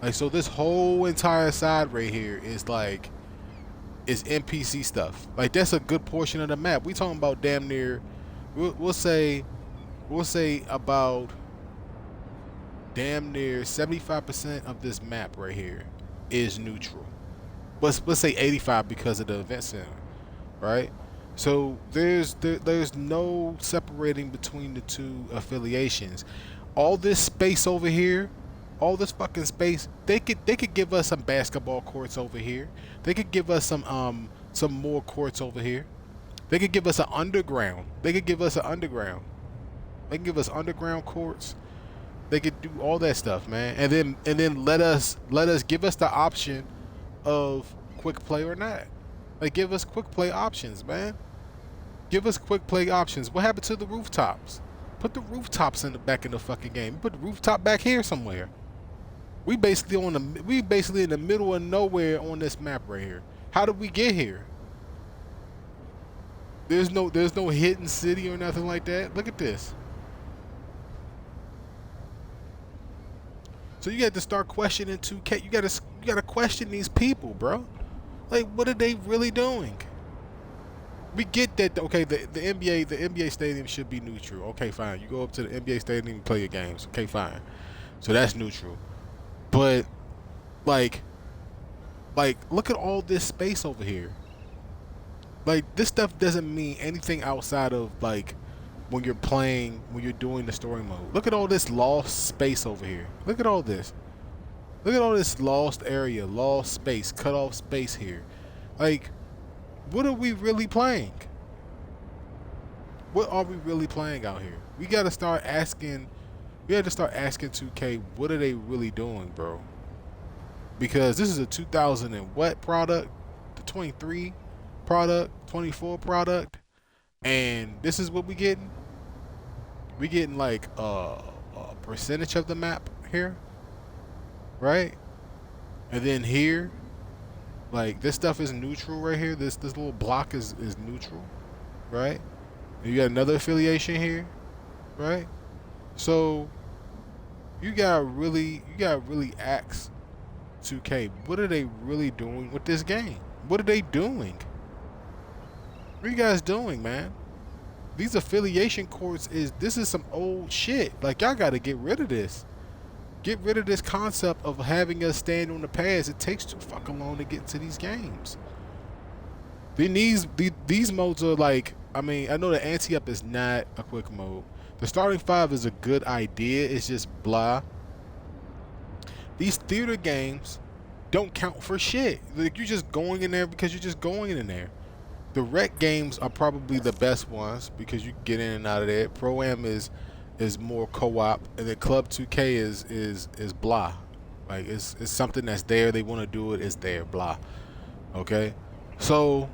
Like, so this whole entire side right here is like, is NPC stuff. Like, that's a good portion of the map. We talking about damn near, we'll say about damn near 75% of this map right here is neutral. Let's say 85 because of the event center, right? So there's no separating between the two affiliations. All this space over here, all this fucking space, they could give us some basketball courts over here. They could give us some more courts over here. They could give us an underground. They could give us an underground. They can give us underground courts. They could do all that stuff, man. And then let us give us the option of quick play or not. Like, give us quick play options, man. Give us quick play options. What happened to the rooftops? Put the rooftops in the back of the fucking game. Put the rooftop back here somewhere. We basically in the middle of nowhere on this map right here. How did we get here? There's no hidden city or nothing like that. Look at this. So you got to start questioning 2K. You gotta question these people, bro. Like, what are they really doing? We get that. Okay, the NBA stadium should be neutral. Okay, fine. You go up to the NBA stadium and play your games. Okay, fine. So that's neutral. But like, look at all this space over here. Like, this stuff doesn't mean anything outside of like when you're doing the story mode. Look at all this lost space over here. Look at all this. Look at all this lost area, lost space, cut off space here. Like, what are we really playing? What are we really playing out here? We got to start asking 2K, what are they really doing, bro? Because this is a 2000 and what product? The 23 product, 24 product, and this is what we getting? We getting like a percentage of the map here, right? And then here, like, this stuff is neutral right here. This little block is neutral, right? And you got another affiliation here, right? So you got really ask 2K, what are they really doing with this game? What are they doing? What are you guys doing, man? These affiliation courts this is some old shit. Like, y'all got to get rid of this. Get rid of this concept of having us stand on the pads. It takes too fucking long to get into these games. Then these modes are like, I mean, I know the anti-up is not a quick mode. The starting five is a good idea. It's just blah. These theater games don't count for shit. Like, you're just going in there because you're just going in there. The rec games are probably the best ones because you can get in and out of there. Pro-Am is more co-op, and then Club 2K is blah. Like, it's something that's there. They want to do it. It's there. Blah. Okay. So,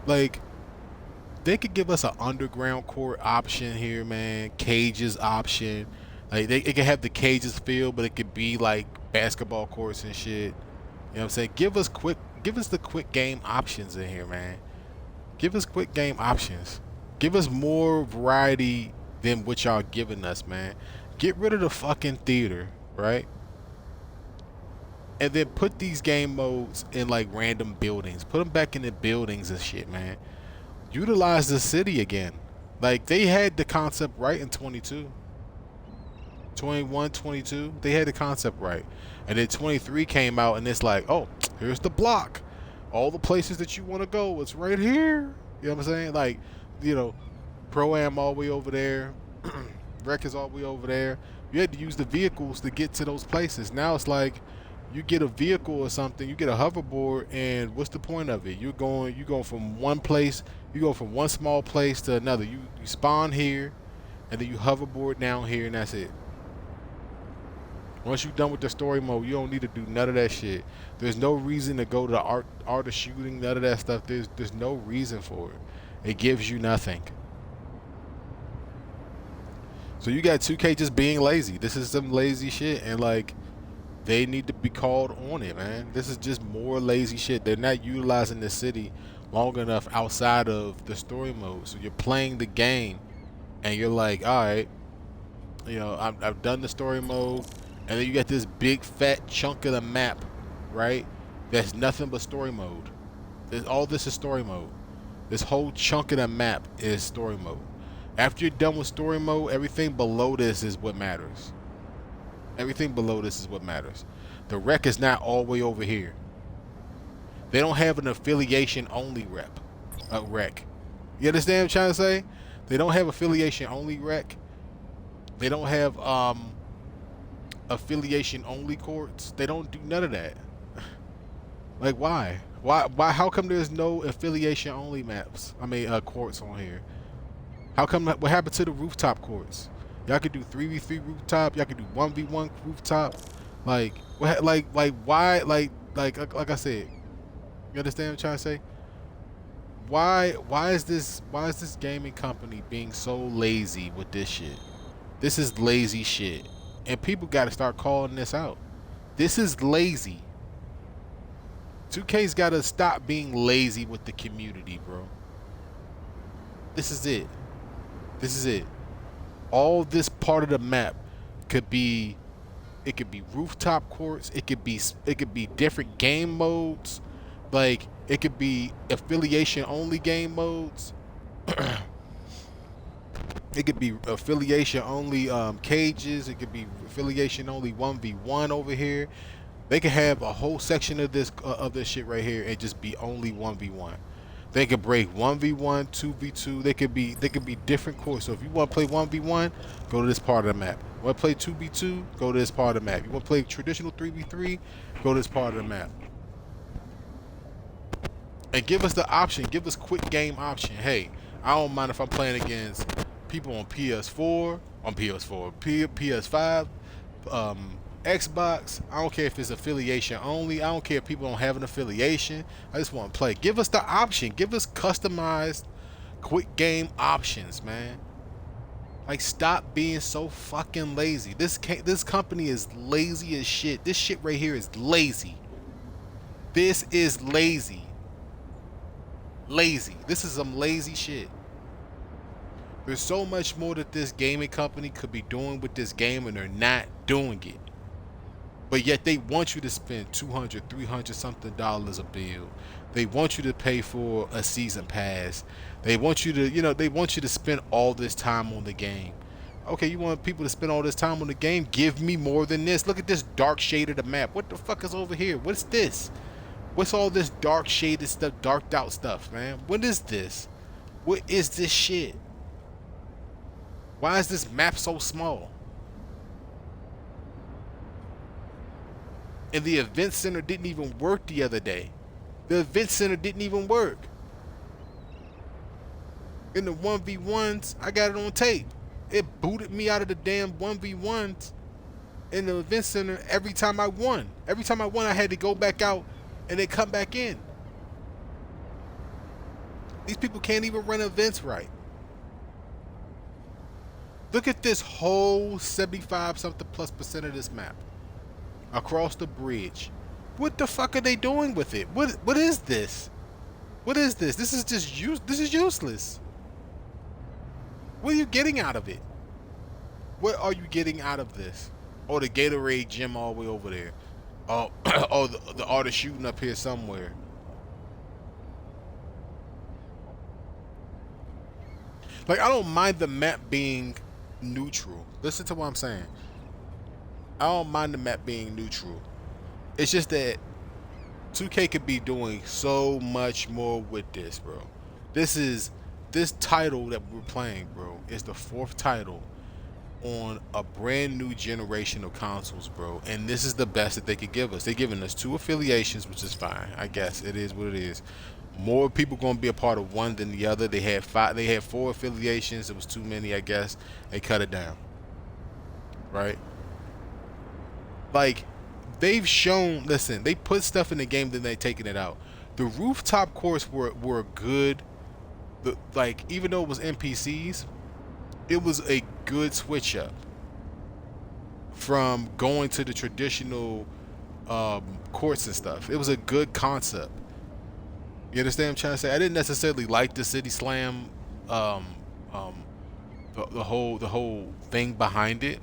like, they could give us an underground court option here, man. Cages option. Like, it could have the cages filled, but it could be like basketball courts and shit. You know what I'm saying? Give us the quick game options in here, man. Give us quick game options. Give us more variety than what y'all giving us, man. Get rid of the fucking theater, right? And then put these game modes in like random buildings. Put them back in the buildings and shit, man. Utilize the city again. Like, they had the concept right in 22. 21, 22, they had the concept right. And then 23 came out and it's like, oh, here's the block. All the places that you want to go, it's right here. You know what I'm saying? Like, you know, Pro-Am all the way over there. Rec is all the way over there. You had to use the vehicles to get to those places. Now it's like, you get a vehicle or something, you get a hoverboard, and what's the point of it? You go from one place, you go from one small place to another. You spawn here, and then you hoverboard down here, and that's it. Once you're done with the story mode, you don't need to do none of that shit. There's no reason to go to the art of shooting, none of that stuff. There's no reason for it. It gives you nothing. So you got 2K just being lazy. This is some lazy shit, and like, they need to be called on it, man. This is just more lazy shit. They're not utilizing the city long enough outside of the story mode. So you're playing the game, and you're like, all right, you know, I've done the story mode. And then you got this big fat chunk of the map, right? That's nothing but story mode. All this is story mode. This whole chunk of the map is story mode. After you're done with story mode, everything below this is what matters. Everything below this is what matters. The rec is not all the way over here. They don't have an affiliation only rec. You understand what I'm trying to say? They don't have affiliation only rec. They don't have affiliation only courts. They don't do none of that. Like why? Why how come there's no affiliation only maps? I mean courts on here. How come what happened to the rooftop courts? Y'all could do 3v3 rooftop, y'all could do 1v1 rooftop. Like what like why like I said, you understand what I'm trying to say? Why is this gaming company being so lazy with this shit? This is lazy shit. And people got to start calling this out. This is lazy. 2K's got to stop being lazy with the community, bro. This is it. This is it. All this part of the map could be, it could be rooftop courts, it could be different game modes. Like it could be affiliation only game modes. It could be affiliation only cages. It could be affiliation only 1v1 over here. They could have a whole section of this shit right here and just be only 1v1. They could break 1v1, 2v2. They could be different courses. So if you want to play 1v1, go to this part of the map. You want to play 2v2, go to this part of the map. You want to play traditional 3v3, go to this part of the map. And give us the option. Give us quick game option. Hey, I don't mind if I'm playing against people on PS4, PS5, Xbox. I don't care if it's affiliation only. I don't care if people don't have an affiliation. I just want to play. Give us the option. Give us customized quick game options, man. Like, stop being so fucking lazy. This company is lazy as shit. This shit right here is lazy. This is lazy. Lazy. This is some lazy shit. There's so much more that this gaming company could be doing with this game, and they're not doing it. But yet they want you to spend $200, $300 something dollars a bill. They want you to pay for a season pass. They want you to, they want you to spend all this time on the game. Okay, you want people to spend all this time on the game? Give me more than this. Look at this dark shade of the map. What the fuck is over here? What's this? What's all this dark shaded stuff, darked out stuff, man? What is this? What is this shit? Why is this map so small? And the event center didn't even work the other day. The event center didn't even work. In the 1v1s, I got it on tape. It booted me out of the damn 1v1s in the event center every time I won. Every time I won, I had to go back out and then come back in. These people can't even run events right. Look at this whole 75 something plus % of this map. Across the bridge. What the fuck are they doing with it? What is this? What is this? This is just this is useless. What are you getting out of it? What are you getting out of this? Oh, the Gatorade gym all the way over there. Oh, oh, the artist shooting up here somewhere. Like, I don't mind the map being neutral. Listen to what I'm saying. I don't mind the map being neutral. It's just that 2K could be doing so much more with this, bro. This title that we're playing, bro, is the 4th title on a brand new generation of consoles, bro. And this is the best that they could give us. They're giving us 2 affiliations, which is fine. I guess it is what it is. More people gonna be a part of one than the other. They had 4 affiliations. It was too many, I guess. They cut it down. Right? Like, they've shown, listen, they put stuff in the game, then they taking it out. The rooftop courts were good. Like, even though it was NPCs, it was a good switch up from going to the traditional courts and stuff. It was a good concept. You understand what I'm trying to say? I didn't necessarily like the City Slam, the whole thing behind it,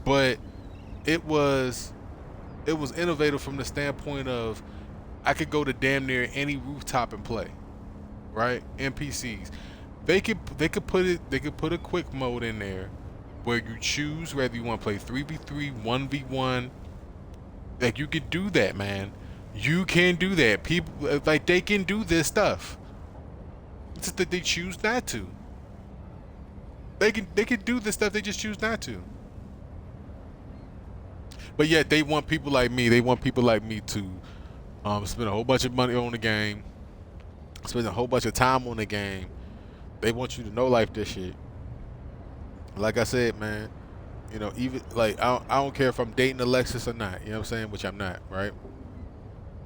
but it was innovative from the standpoint of I could go to damn near any rooftop and play, right? NPCs. They could put a quick mode in there where you choose whether you want to play 3v3, 1v1. Like you could do that, man. You can do that. People like they can do this stuff. It's just that they choose not to. They can do this stuff. They just choose not to. But yet they want people like me. They want people like me to spend a whole bunch of money on the game, spend a whole bunch of time on the game. They want you to know life this shit. Like I said, man, you know, even like I don't care if I'm dating Alexis or not. You know what I'm saying? Which I'm not, right?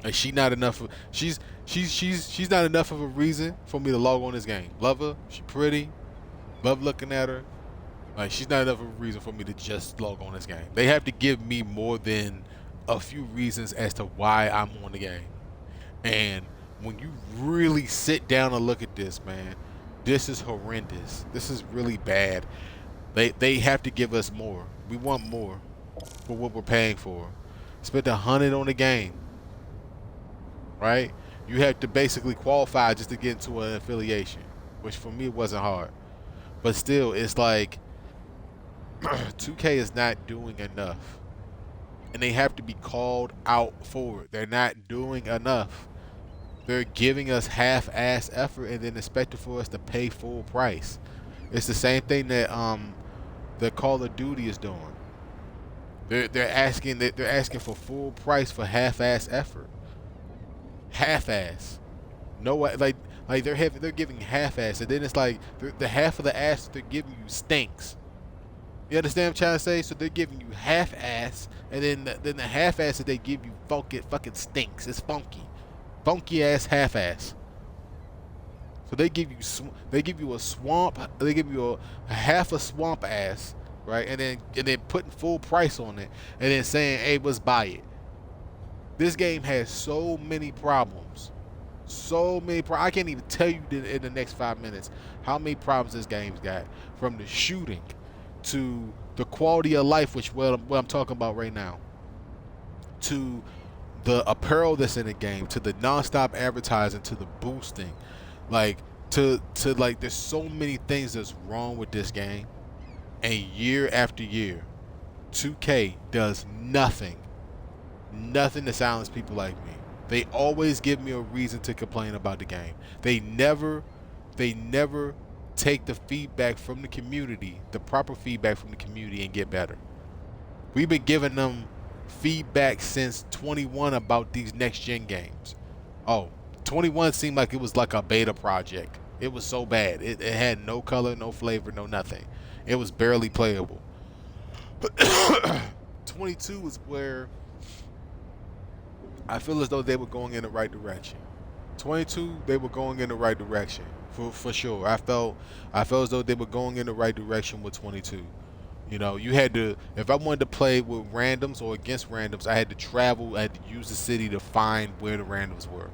Like she's not enough of a reason for me to log on this game. Love her, she pretty, love looking at her. Like she's not enough of a reason for me to just log on this game. They have to give me more than a few reasons as to why I'm on the game. And when you really sit down and look at this, man, this is horrendous. This is really bad. They have to give us more. We want more for what we're paying for. Spent $100 on the game, right? You have to basically qualify just to get into an affiliation, which for me wasn't hard. But still, it's like 2K is not doing enough. And they have to be called out for it. They're not doing enough. They're giving us half-ass effort and then expecting for us to pay full price. It's the same thing that the Call of Duty is doing. They're asking for full price for half-ass effort. Half-ass. No, like they're giving half-ass, and then it's like the half of the ass that they're giving you stinks. You understand what I'm trying to say? So they're giving you half-ass, and then the half-ass that they give you fucking stinks. It's funky ass half-ass. So they give you a swamp. They give you a half a swamp ass, right? And then putting full price on it, and then saying, "Hey, let's buy it." This game has so many problems. I can't even tell you in the next 5 minutes how many problems this game's got. From the shooting to the quality of life, which what I'm talking about right now, to the apparel that's in the game, to the non-stop advertising, to the boosting, like to like there's so many things that's wrong with this game, and year after year 2K does nothing to silence people like me. They always give me a reason to complain about the game. They never take the feedback from the community, the proper feedback from the community, and get better. We've been giving them feedback since 21 about these next gen games. 21 seemed like it was like a beta project. It was so bad. It had no color, no flavor, no nothing. It was barely playable. But 22 is where I feel as though they were going in the right direction. 22, they were going in the right direction for sure. I felt as though they were going in the right direction with 22. You know, you had to, if I wanted to play with randoms or against randoms, I had to travel, I had to use the city to find where the randoms were.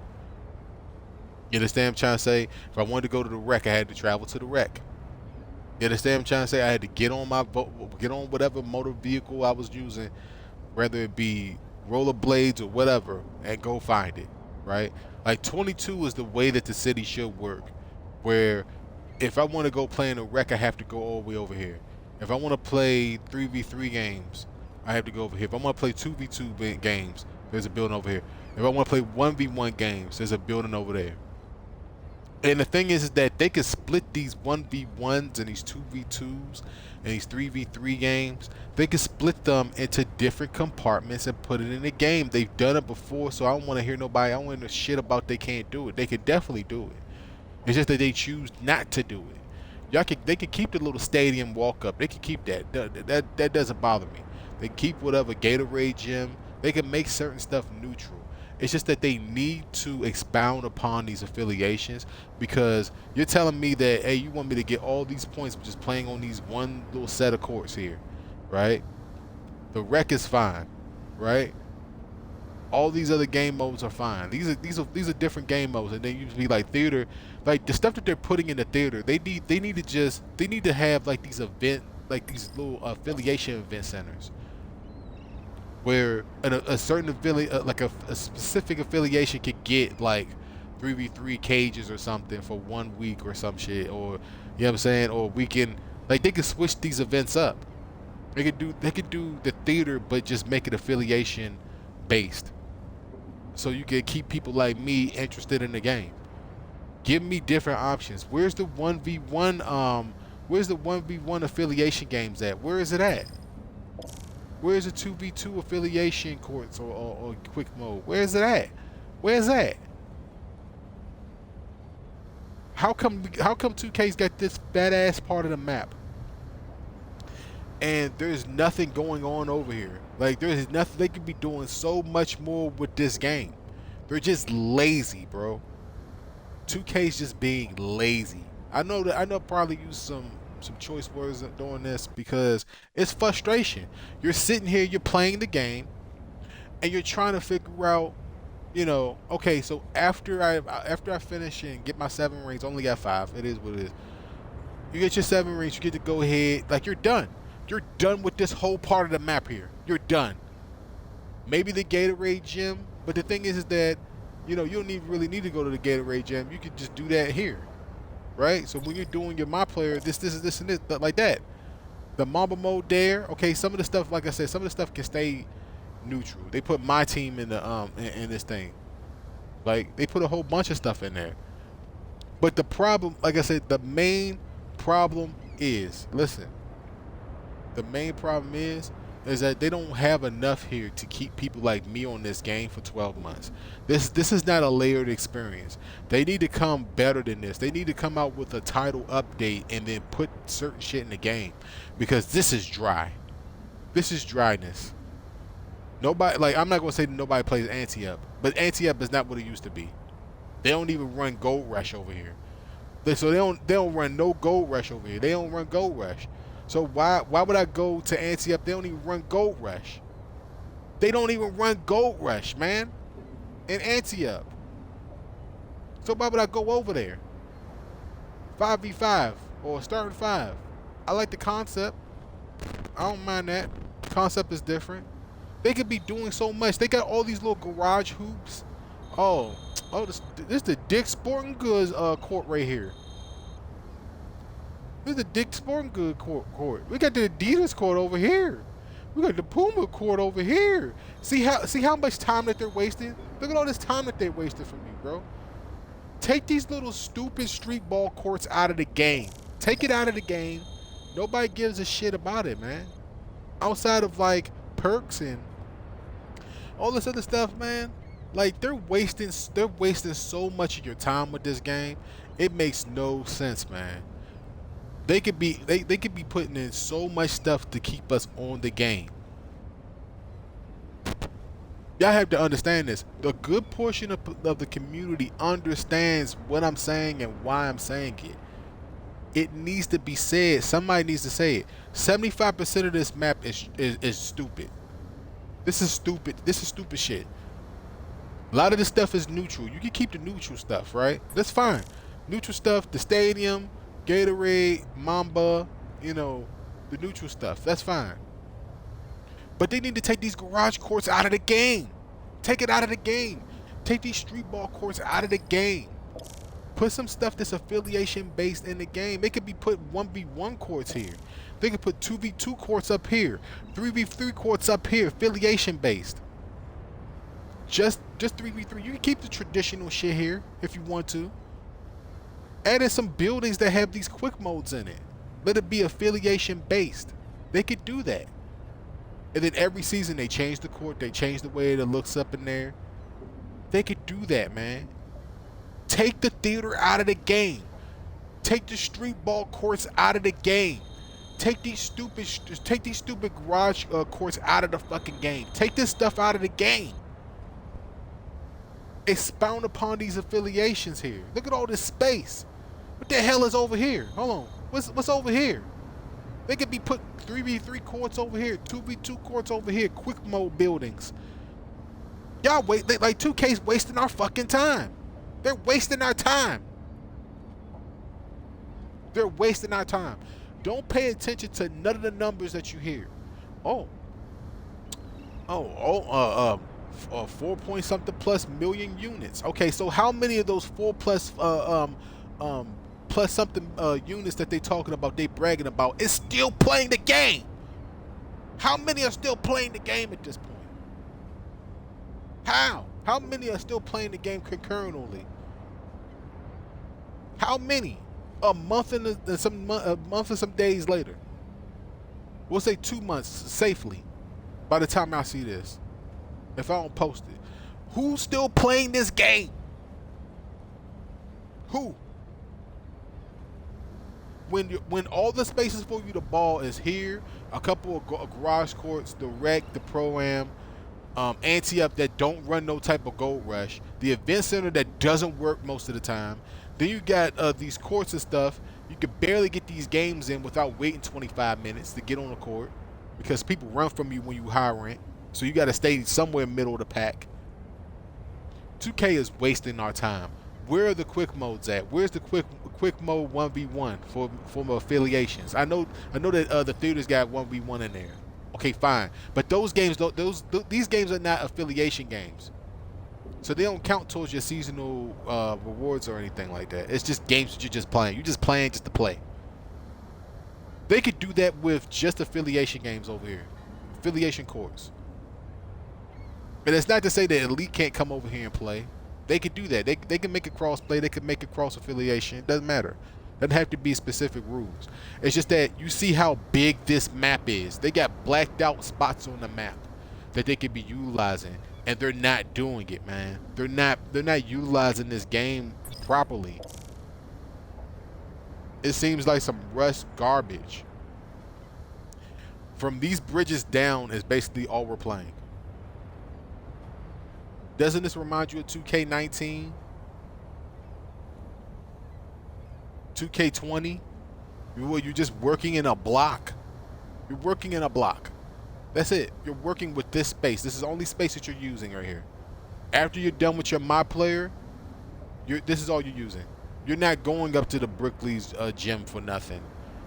You understand what I'm trying to say? If I wanted to go to the wreck, I had to travel to the wreck. You understand what I'm trying to say? I had to get on whatever motor vehicle I was using, whether it be rollerblades or whatever, and go find it, right? Like 22 is the way that the city should work, where if I want to go play in a wreck, I have to go all the way over here. If I want to play 3v3 games, I have to go over here. If I want to play 2v2 games, there's a building over here. If I want to play 1v1 games, there's a building over there. And the thing is that they can split these 1v1s and these 2v2s and these 3v3 games. They can split them into different compartments and put it in the game. They've done it before, so I don't want to hear nobody. I don't want to shit about they can't do it. They can definitely do it. It's just that they choose not to do it. They can keep the little stadium walk up. They can keep that. That doesn't bother me. They keep whatever Gatorade gym. They can make certain stuff neutral. It's just that they need to expound upon these affiliations, because you're telling me that, hey, you want me to get all these points just playing on these one little set of courts here, right? The wreck is fine, right? All these other game modes are fine. These are different game modes, and they usually like theater, like the stuff that they're putting in the theater. They need to have like these little affiliation event centers. where a certain affiliate, like a specific affiliation, could get like 3v3 cages or something for 1 week or some shit, or you know what I'm saying, or we can like they could switch these events up. They could do the theater, but just make it affiliation based, so you can keep people like me interested in the game. Give me different options. Where's the 1v1 where's the 1v1 affiliation games at? Where is it at? Where's the 2v2 affiliation courts or quick mode? Where's it at? Where's that? How come 2K's got this badass part of the map and there's nothing going on over here? Like there's nothing. They could be doing so much more with this game. They're just lazy, bro. 2K's just being lazy. I know that I know probably use some choice words doing this because it's frustration. You're sitting here, you're playing the game, and you're trying to figure out, okay, so after I finish and get my 7 rings, only got 5. It is what it is. You get your 7 rings, you get to go ahead, like you're done. You're done with this whole part of the map here. You're done. Maybe the Gatorade gym, but the thing is that you don't even really need to go to the Gatorade gym. You could just do that here, right? So when you're doing your my player, this and this like that. The Mamba mode there, okay. Some of the stuff, like I said, some of the stuff can stay neutral. They put my team in the in this thing, like they put a whole bunch of stuff in there. But the problem, like I said, the main problem is, listen, the main problem is that they don't have enough here to keep people like me on this game for 12 months. This is not a layered experience. They need to come better than this. They need to come out with a title update and then put certain shit in the game, because this is dry. This is dryness. Nobody, like, I'm not gonna say that nobody plays anti-up, but anti-up is not what it used to be. They don't even run Gold Rush over here. So they don't run no Gold Rush over here. They don't run Gold Rush. So why would I go to anti-up? They don't even run Gold Rush. They don't even run Gold Rush, man, in anti-up. So why would I go over there? 5v5 or starting 5. I like the concept. I don't mind that. Concept is different. They could be doing so much. They got all these little garage hoops. Oh, this is the Dick Sporting Goods court right here. This is the Dick Sporting Goods court. We got the Adidas court over here. We got the Puma court over here. See how much time that they're wasting? Look at all this time that they wasted from me, bro. Take these little stupid street ball courts out of the game. Take it out of the game. Nobody gives a shit about it, man. Outside of like perks and all this other stuff, man. Like they're wasting so much of your time with this game. It makes no sense, man. They could be putting in so much stuff to keep us on the game. Y'all have to understand this. The good portion of the community understands what I'm saying and why I'm saying it. It needs to be said. Somebody needs to say it. 75% of this map is stupid. This is stupid. This is stupid shit. A lot of this stuff is neutral. You can keep the neutral stuff, right? That's fine. Neutral stuff, the stadium, Gatorade, Mamba, the neutral stuff. That's fine. But they need to take these garage courts out of the game. Take it out of the game. Take these street ball courts out of the game. Put some stuff that's affiliation based in the game. They could be put 1v1 courts here. They could put 2v2 courts up here. 3v3 courts up here, affiliation based. Just 3v3. You can keep the traditional shit here if you want to. Add in some buildings that have these quick modes in it. Let it be affiliation based. They could do that. And then every season they change the court. They change the way it looks up in there. They could do that, man. Take the theater out of the game. Take the street ball courts out of the game. Take these stupid garage courts out of the fucking game. Take this stuff out of the game. Expound upon these affiliations here. Look at all this space. What the hell is over here? Hold on. What's over here? They could be put 3v3 courts over here, 2v2 courts over here, quick mode buildings. Y'all like 2K's wasting our fucking time. They're wasting our time. They're wasting our time. Don't pay attention to none of the numbers that you hear. Oh, Oh, 4 point something plus million units. Okay, so how many of those 4 plus um plus something units that they talking about, they bragging about, is still playing the game? How many are still playing the game at this point? How? How many are still playing the game concurrently? How many? A month and a month and some days later. We'll say 2 months safely. By the time I see this, if I don't post it, who's still playing this game? Who? When all the spaces for you to ball is here, a couple of garage courts, the rec, the pro-am, anti-up that don't run no type of gold rush, the event center that doesn't work most of the time. Then you got these courts and stuff. You can barely get these games in without waiting 25 minutes to get on the court because people run from you when you high rank. So you got to stay somewhere middle of the pack. 2K is wasting our time. Where are the quick modes at? Where's the quick mode 1v1 for my affiliations? I know that the theaters got 1v1 in there. Okay, fine, but those games, these games are not affiliation games, so they don't count towards your seasonal rewards or anything like that. It's just games that you're just playing. You're just playing just to play. They could do that with just affiliation games over here, affiliation courts. And it's not to say that Elite can't come over here and play. They could do that. They can make it cross play. They can make it cross affiliation. It doesn't matter. Doesn't have to be specific rules. It's just that you see how big this map is. They got blacked out spots on the map that they could be utilizing, and they're not doing it, man. They're not utilizing this game properly. It seems like some rush garbage. From these bridges down is basically all we're playing. Doesn't this remind you of 2K19? 2K20? You're just working in a block. You're working in a block. That's it. You're working with this space. This is the only space that you're using right here. After you're done with your My Player, this is all you're using. You're not going up to the Brickley's gym for nothing.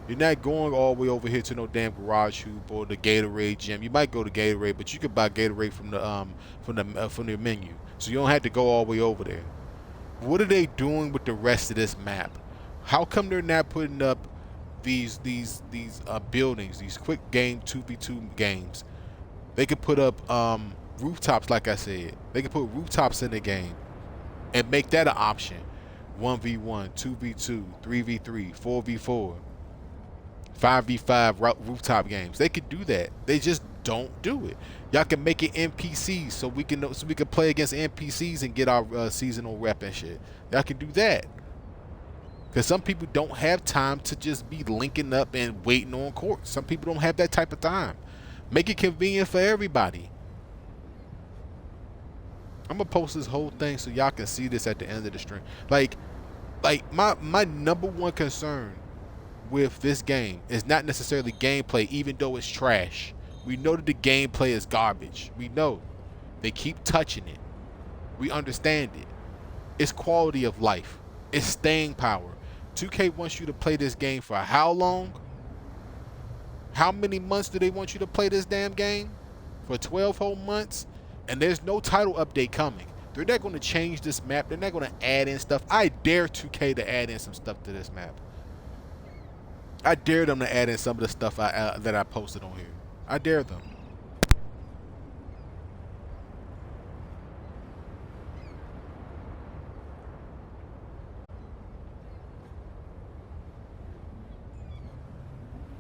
You're not going all the way over here to no damn Garage Hoop or the Gatorade gym. You might go to Gatorade, but you can buy Gatorade from the menu, so you don't have to go all the way over there. What are they doing with the rest of this map? How come they're not putting up these buildings, these quick game 2v2 games? They could put up rooftops, like I said. They could put rooftops in the game and make that an option. 1v1, 2v2, 3v3, 4v4, 5v5 rooftop games. They could do that. They just don't do it. Y'all can make it NPCs so we can play against NPCs and get our seasonal rep and shit. Y'all can do that. Because some people don't have time to just be linking up and waiting on court. Some people don't have that type of time. Make it convenient for everybody. I'm gonna post this whole thing so y'all can see this at the end of the stream. Like my number one concern with this game is not necessarily gameplay, even though it's trash. We know that the gameplay is garbage. We know. They keep touching it. We understand it. It's quality of life. It's staying power. 2K wants you to play this game for how long? How many months do they want you to play this damn game? For 12 whole months? And there's no title update coming. They're not going to change this map. They're not going to add in stuff. I dare 2K to add in some stuff to this map. I dare them to add in some of the stuff that I posted on here. I dare them.